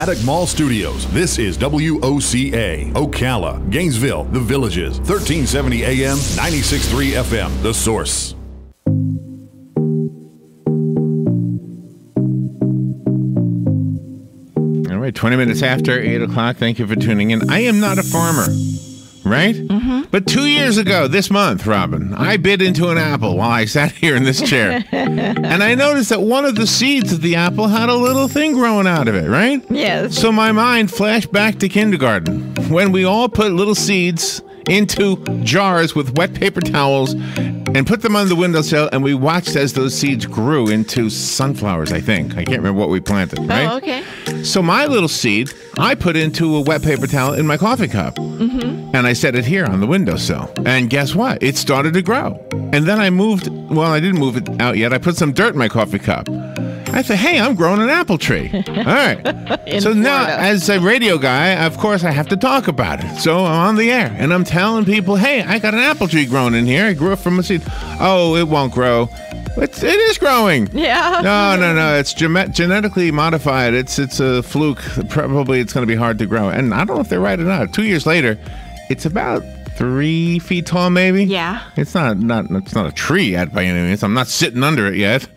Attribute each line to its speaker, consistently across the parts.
Speaker 1: Attic Mall Studios. This is WOCA, Ocala, Gainesville, The Villages, 1370 AM, 96.3 FM, The Source.
Speaker 2: All right, 20 minutes after 8 o'clock. Thank you for tuning in. I am not a farmer, right? Mm-hmm. But 2 years ago, this month, Robin, I bit into an apple while I sat here in this chair. And I noticed that one of the seeds of the apple had a little thing growing out of it, right?
Speaker 3: Yes.
Speaker 2: So my mind flashed back to kindergarten, when we all put little seeds into jars with wet paper towels and put them on the windowsill, and we watched as those seeds grew into sunflowers, I think. I can't remember what we planted, right?
Speaker 3: Oh, okay.
Speaker 2: So my little seed, I put into a wet paper towel in my coffee cup. Mm-hmm. And I set it here on the windowsill. And guess what? It started to grow. And then I moved, well, I didn't move it out yet. I put some dirt in my coffee cup. I said, hey, I'm growing an apple tree. All right. So now, as a radio guy, of course, I have to talk about it. So I'm on the air, and I'm telling people, hey, I got an apple tree growing in here. I grew it from a seed. Oh, it won't grow. It is growing.
Speaker 3: Yeah.
Speaker 2: No. It's genetically modified. It's a fluke. Probably it's going to be hard to grow. And I don't know if they're right or not. 2 years later, it's about 3 feet tall, maybe.
Speaker 3: Yeah.
Speaker 2: It's not a tree yet by any means. I'm not sitting under it yet.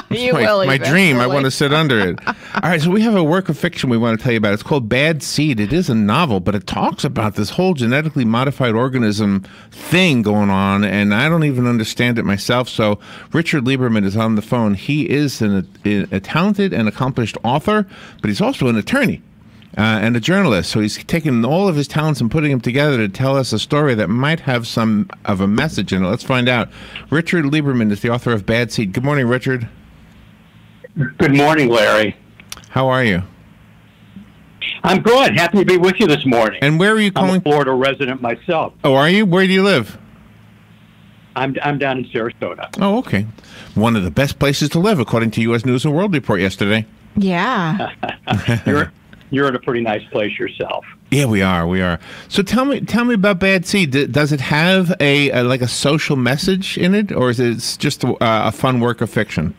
Speaker 2: My dream. I want to sit under it. All right, so we have a work of fiction we want to tell you about. It's called Bad Seed. It is a novel, but it talks about this whole genetically modified organism thing going on, and I don't even understand it myself. So Richard Lieberman is on the phone. He is a talented and accomplished author, but he's also an attorney. And a journalist. So he's taking all of his talents and putting them together to tell us a story that might have some of a message in it. Let's find out. Richard Lieberman is the author of Bad Seed. Good morning, Richard.
Speaker 4: Good morning, Larry.
Speaker 2: How are you?
Speaker 4: I'm good. Happy to be with you this morning.
Speaker 2: And where are you calling?
Speaker 4: I'm a Florida resident myself.
Speaker 2: Oh, are you? Where do you live?
Speaker 4: I'm down in Sarasota.
Speaker 2: Oh, okay. One of the best places to live, according to U.S. News and World Report yesterday.
Speaker 3: Yeah.
Speaker 4: You're in a pretty nice place yourself.
Speaker 2: Yeah, we are. So tell me about Bad Seed. Does it have a social message in it, or is it just a fun work of fiction?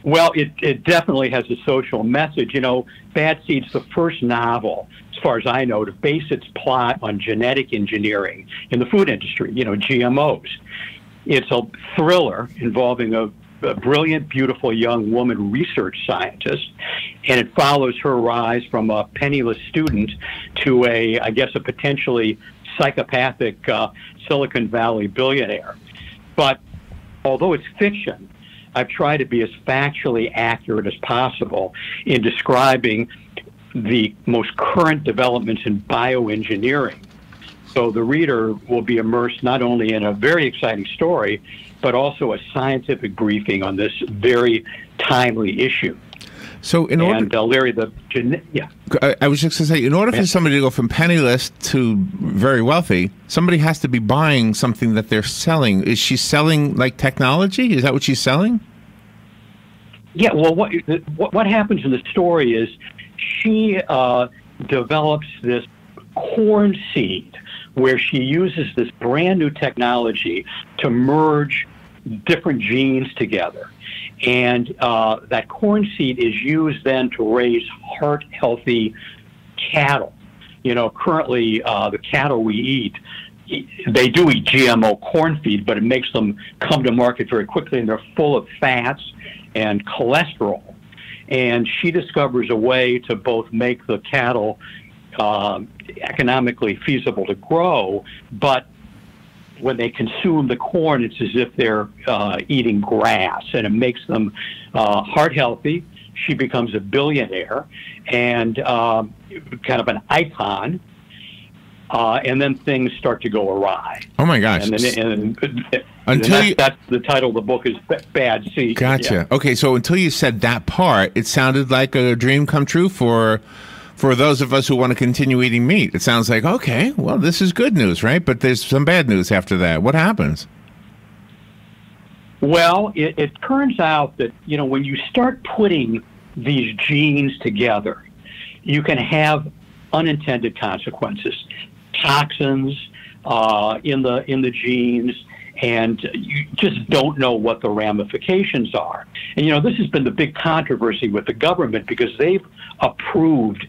Speaker 4: Well, it definitely has a social message. You know, Bad Seed's the first novel, as far as I know, to base its plot on genetic engineering in the food industry, GMOs. It's a thriller involving a brilliant, beautiful young woman research scientist, and it follows her rise from a penniless student to a potentially psychopathic Silicon Valley billionaire. But although it's fiction, I've tried to be as factually accurate as possible in describing the most current developments in bioengineering. So the reader will be immersed not only in a very exciting story, but also a scientific briefing on this very timely issue.
Speaker 2: So in order,
Speaker 4: and Larry,
Speaker 2: I was just going to say, in order for somebody to go from penniless to very wealthy, somebody has to be buying something that they're selling. Is she selling like technology? Is that what she's selling?
Speaker 4: Yeah. Well, what happens in the story is she develops this corn seed where she uses this brand new technology to merge different genes together. And that corn seed is used then to raise heart-healthy cattle. Currently the cattle we eat, they do eat GMO corn feed, but it makes them come to market very quickly, and they're full of fats and cholesterol. And she discovers a way to both make the cattle economically feasible to grow, but when they consume the corn, it's as if they're eating grass, and it makes them heart healthy. She becomes a billionaire and kind of an icon, and then things start to go awry.
Speaker 2: Oh my gosh! That's
Speaker 4: the title of the book is Bad Seed.
Speaker 2: Gotcha. Yeah. Okay, so until you said that part, it sounded like a dream come true for those of us who want to continue eating meat. It sounds like, okay, well, this is good news, right? But there's some bad news after that. What happens?
Speaker 4: Well, it turns out that, when you start putting these genes together, you can have unintended consequences, toxins in the genes, and you just don't know what the ramifications are. And, this has been the big controversy with the government because they've approved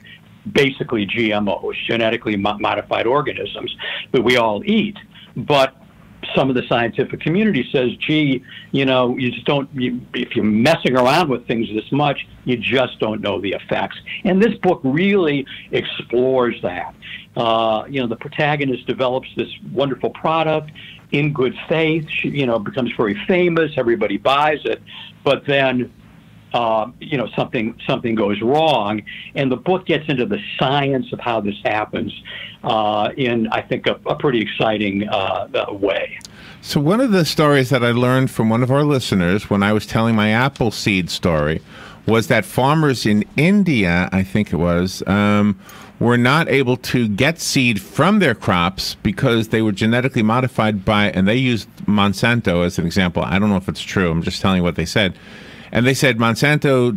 Speaker 4: basically GMOs, genetically modified organisms, that we all eat. But some of the scientific community says, gee, you just don't, if you're messing around with things this much, you just don't know the effects. And this book really explores that. The protagonist develops this wonderful product in good faith. She, becomes very famous. Everybody buys it. But then, something goes wrong. And the book gets into the science of how this happens in, I think, a pretty exciting way.
Speaker 2: So one of the stories that I learned from one of our listeners when I was telling my apple seed story was that farmers in India, I think it was, were not able to get seed from their crops because they were genetically modified by, and they used Monsanto as an example. I don't know if it's true. I'm just telling you what they said. And they said Monsanto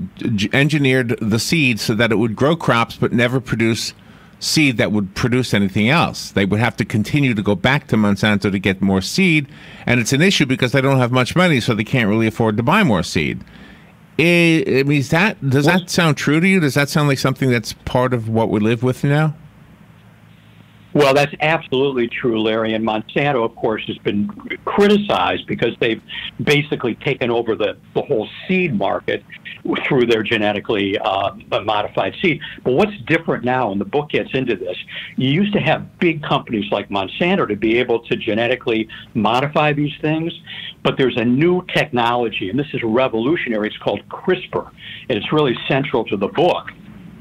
Speaker 2: engineered the seed so that it would grow crops but never produce seed that would produce anything else. They would have to continue to go back to Monsanto to get more seed, and it's an issue because they don't have much money, so they can't really afford to buy more seed. I mean, does that sound true to you? Does that sound like something that's part of what we live with now?
Speaker 4: Well, that's absolutely true, Larry. And Monsanto, of course, has been criticized because they've basically taken over the whole seed market through their genetically modified seed. But what's different now, and the book gets into this, you used to have big companies like Monsanto to be able to genetically modify these things, but there's a new technology, and this is revolutionary. It's called CRISPR, and it's really central to the book.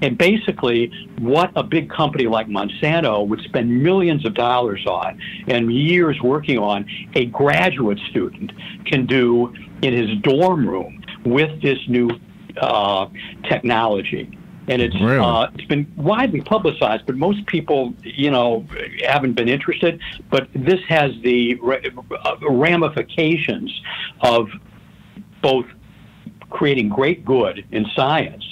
Speaker 4: And basically, what a big company like Monsanto would spend millions of dollars on and years working on, a graduate student can do in his dorm room with this new technology. And it's been widely publicized, but most people, haven't been interested. But this has the ramifications of both creating great good in science,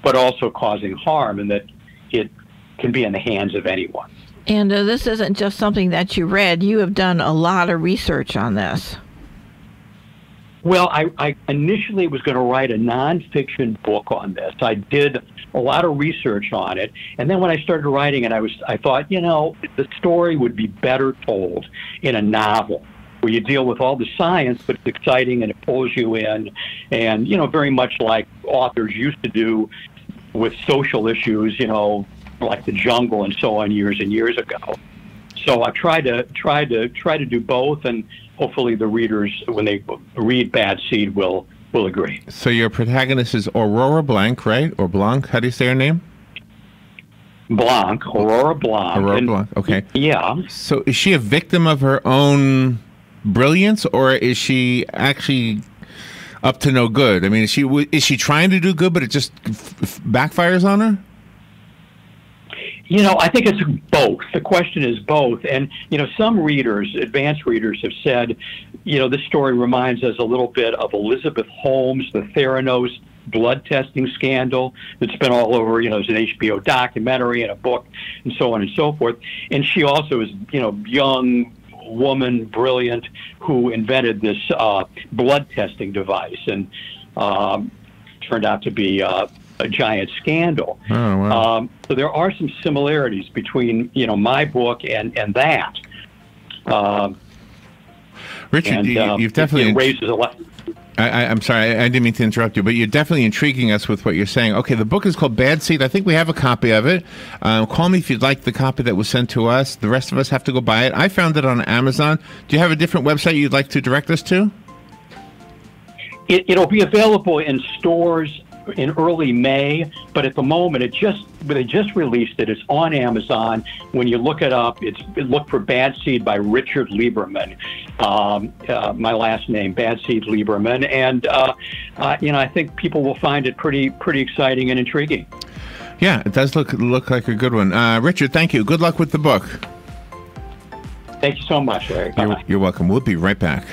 Speaker 4: but also causing harm, and that it can be in the hands of anyone.
Speaker 3: And this isn't just something that you read. You have done a lot of research on this.
Speaker 4: Well, I initially was going to write a nonfiction book on this. I did a lot of research on it, and then when I started writing it, I thought, the story would be better told in a novel, where you deal with all the science, but it's exciting and it pulls you in, and very much like authors used to do with social issues, like the jungle and so on, years and years ago. So I try to do both, and hopefully the readers, when they read Bad Seed, will agree.
Speaker 2: So your protagonist is Aurora Blanc, right? Or Blanc? How do you say her name?
Speaker 4: Blanc, Aurora Blanc.
Speaker 2: Aurora Blanc. Okay.
Speaker 4: Yeah.
Speaker 2: So is she a victim of her own brilliance, or is she actually up to no good? I mean, is she trying to do good, but it just backfires on her?
Speaker 4: I think it's both. The question is both. And, some readers, advanced readers, have said, this story reminds us a little bit of Elizabeth Holmes, the Theranos blood testing scandal that's been all over, there's an HBO documentary and a book and so on and so forth. And she also is, young woman, brilliant, who invented this blood testing device, and turned out to be a giant scandal.
Speaker 2: Oh, wow.
Speaker 4: So there are some similarities between my book and that.
Speaker 2: Richard, you've definitely
Speaker 4: it raises a lot.
Speaker 2: I'm sorry, I didn't mean to interrupt you, but you're definitely intriguing us with what you're saying. Okay, the book is called Bad Seed. I think we have a copy of it. Call me if you'd like the copy that was sent to us. The rest of us have to go buy it. I found it on Amazon. Do you have a different website you'd like to direct us to?
Speaker 4: It'll be available in stores in early May, but at the moment they just released it. It's on Amazon. When you look it up, look for Bad Seed by Richard Lieberman. My last name, Bad Seed Lieberman, and I think people will find it pretty exciting and intriguing.
Speaker 2: Yeah, it does look like a good one. Richard, thank you. Good luck with the book.
Speaker 4: Thank you so much, Larry.
Speaker 2: You're welcome. We'll be right back.